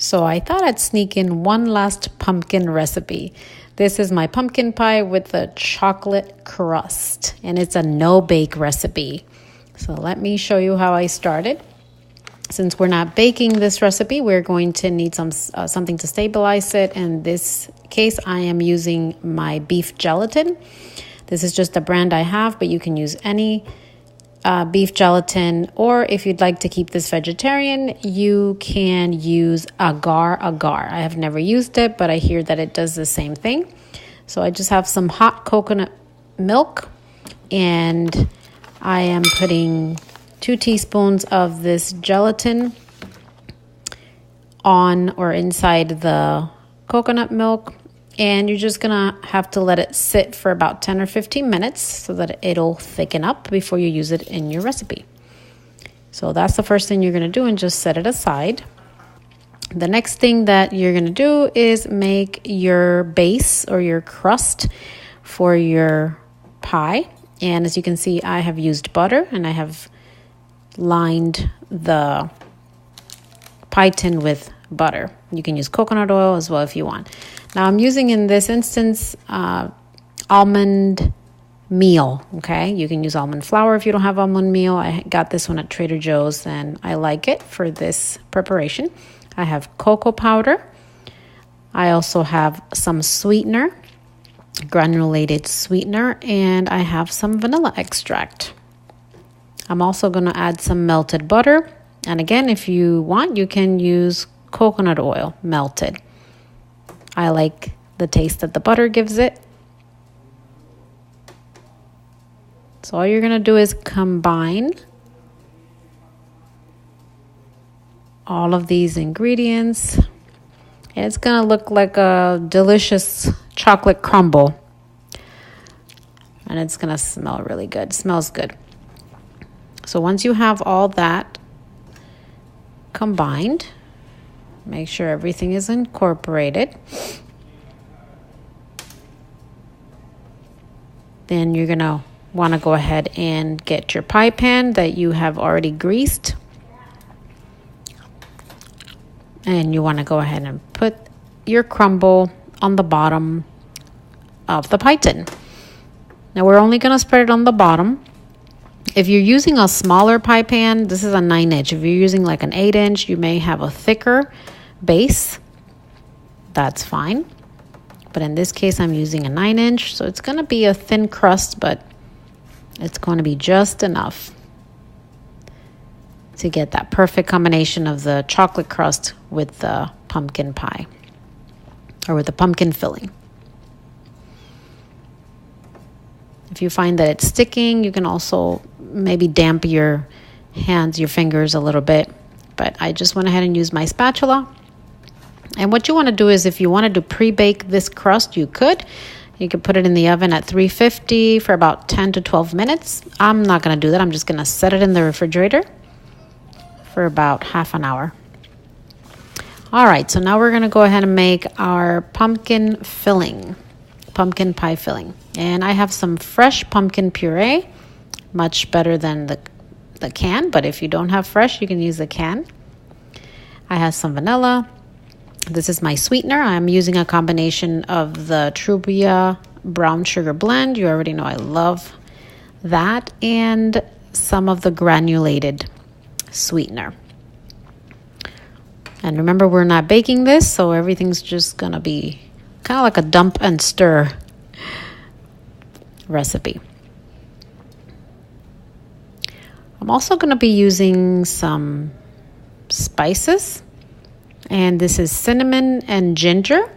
So I thought I'd sneak in one last pumpkin recipe. This is my pumpkin pie with the chocolate crust, and it's a no-bake recipe. So let me show you how I started. Since we're not baking this recipe, we're going to need something to stabilize it. In this case, I am using my beef gelatin. This is just the brand I have, but you can use any beef gelatin, or if you'd like to keep this vegetarian, you can use agar. I have never used it, but I hear that it does the same thing. So I just have some hot coconut milk, and I am putting 2 teaspoons of this gelatin on or inside the coconut milk. And you're just going to have to let it sit for about 10 or 15 minutes so that it'll thicken up before you use it in your recipe. So that's the first thing you're going to do, and just set it aside. The next thing that you're going to do is make your base or your crust for your pie. And as you can see, I have used butter, and I have lined the pie tin with butter. You can use coconut oil as well if you want. Now I'm using in this instance almond meal, okay? You can use almond flour if you don't have almond meal. I got this one at Trader Joe's and I like it for this preparation. I have cocoa powder. I also have some sweetener, granulated sweetener, and I have some vanilla extract. I'm also going to add some melted butter. And again, if you want, you can use coconut oil melted. I like the taste that the butter gives it. So all you're going to do is combine all of these ingredients. And it's going to look like a delicious chocolate crumble. And it's going to smell really good. It smells good. So once you have all that combined, make sure everything is incorporated. Then you're going to want to go ahead and get your pie pan that you have already greased. And you want to go ahead and put your crumble on the bottom of the pie tin. Now we're only going to spread it on the bottom. If you're using a smaller pie pan, this is a 9-inch. If you're using like an 8-inch, you may have a thicker base. That's fine. But in this case, I'm using a 9-inch. So it's going to be a thin crust, but it's going to be just enough to get that perfect combination of the chocolate crust with the pumpkin pie or with the pumpkin filling. If you find that it's sticking, you can also maybe damp your hands, your fingers a little bit. But I just went ahead and used my spatula. And what you want to do is, if you wanted to pre-bake this crust, you could. You could put it in the oven at 350 for about 10 to 12 minutes. I'm not going to do that. I'm just going to set it in the refrigerator for about half an hour. All right, so now we're going to go ahead and make our pumpkin filling. Pumpkin pie filling. And I have some fresh pumpkin puree, much better than the can, but if you don't have fresh, you can use the can. I have some vanilla. This is my sweetener. I'm using a combination of the Truvia brown sugar blend. You already know I love that. And some of the granulated sweetener. And remember, we're not baking this, so everything's just going to be kind of like a dump and stir recipe. I'm also going to be using some spices, and this is cinnamon and ginger.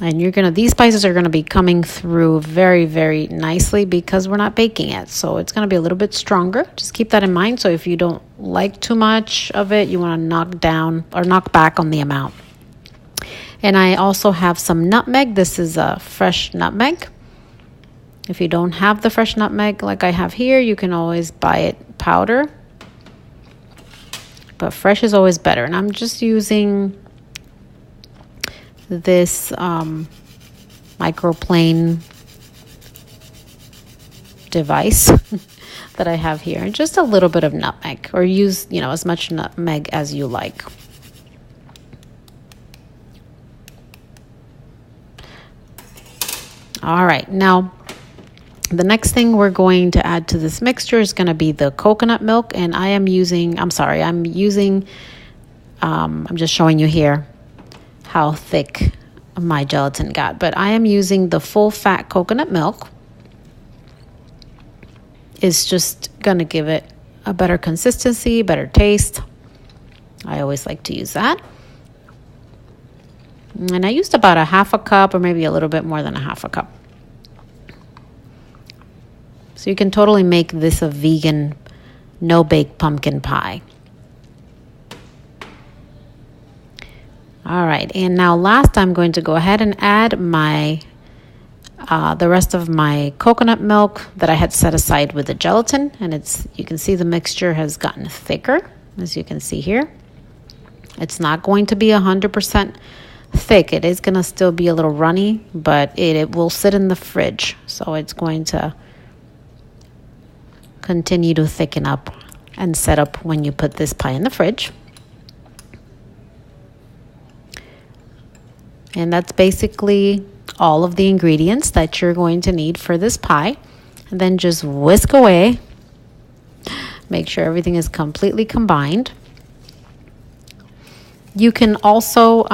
And these spices are going to be coming through very, very nicely because we're not baking it. So it's going to be a little bit stronger. Just keep that in mind. So if you don't like too much of it, you want to knock back on the amount. And I also have some nutmeg. This is a fresh nutmeg. If you don't have the fresh nutmeg like I have here, you can always buy it powder. But fresh is always better. And I'm just using this microplane device that I have here. Just a little bit of nutmeg, or use, as much nutmeg as you like. All right, now the next thing we're going to add to this mixture is going to be the coconut milk. And I'm just showing you here how thick my gelatin got. But I am using the full fat coconut milk. It's just going to give it a better consistency, better taste. I always like to use that. And I used about a half a cup or maybe a little bit more than a half a cup. So you can totally make this a vegan, no-bake pumpkin pie. All right, and now last I'm going to go ahead and add the rest of my coconut milk that I had set aside with the gelatin. And you can see the mixture has gotten thicker, as you can see here. It's not going to be 100% thick. It is going to still be a little runny, but it will sit in the fridge. So it's going to continue to thicken up and set up when you put this pie in the fridge. And that's basically all of the ingredients that you're going to need for this pie. And then just whisk away. Make sure everything is completely combined. You can also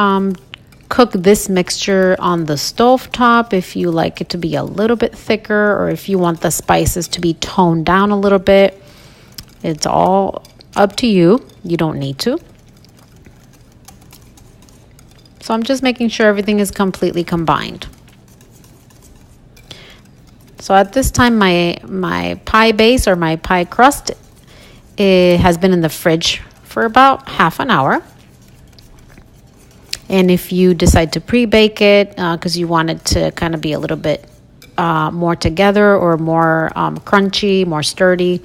cook this mixture on the stove top if you like it to be a little bit thicker, or if you want the spices to be toned down a little bit. It's all up to you. You don't need to. So I'm just making sure everything is completely combined. So at this time, my pie base or my pie crust, it has been in the fridge for about half an hour. And if you decide to pre-bake it because you want it to kind of be a little bit more together or more crunchy, more sturdy,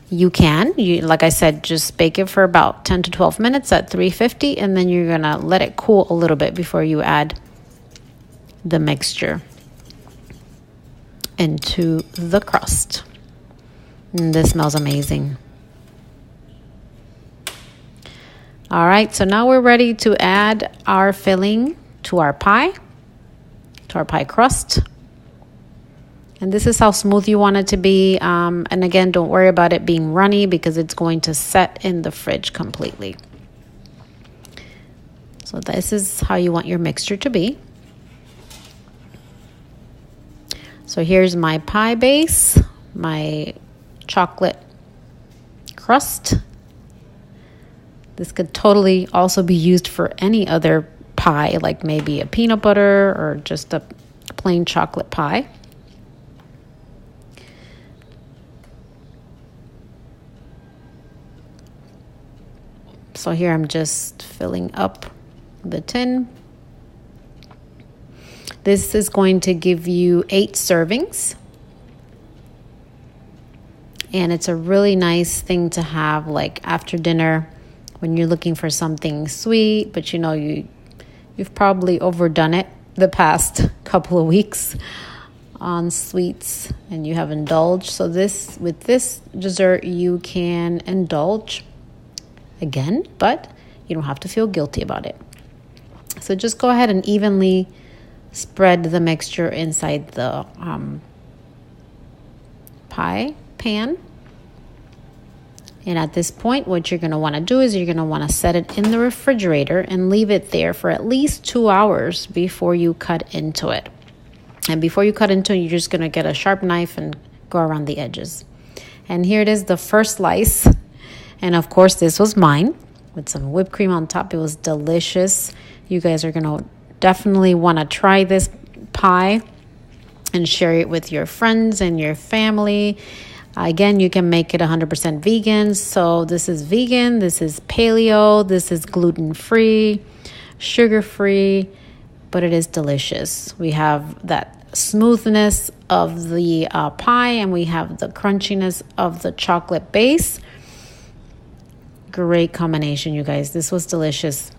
you can. Like I said, just bake it for about 10 to 12 minutes at 350, and then you're going to let it cool a little bit before you add the mixture into the crust. And this smells amazing. All right, so now we're ready to add our filling to our pie crust. And this is how smooth you want it to be. And again, don't worry about it being runny because it's going to set in the fridge completely. So this is how you want your mixture to be. So here's my pie base, my chocolate crust. This could totally also be used for any other pie, like maybe a peanut butter or just a plain chocolate pie. So here I'm just filling up the tin. This is going to give you 8 servings. And it's a really nice thing to have like after dinner when you're looking for something sweet, but you know you've probably overdone it the past couple of weeks on sweets and you have indulged. So with this dessert you can indulge again, but you don't have to feel guilty about it. So just go ahead and evenly spread the mixture inside the pie pan. And at this point, what you're going to want to do is you're going to want to set it in the refrigerator and leave it there for at least 2 hours before you cut into it. And before you cut into it, you're just going to get a sharp knife and go around the edges. And here it is, the first slice. And of course, this was mine with some whipped cream on top. It was delicious. You guys are going to definitely want to try this pie and share it with your friends and your family. Again, you can make it 100% vegan. So this is vegan, this is paleo, this is gluten-free, sugar-free, but it is delicious. We have that smoothness of the pie and we have the crunchiness of the chocolate base. Great combination, you guys. This was delicious.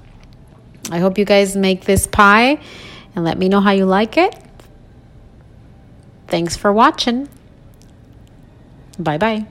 I hope you guys make this pie and let me know how you like it. Thanks for watching. Bye-bye.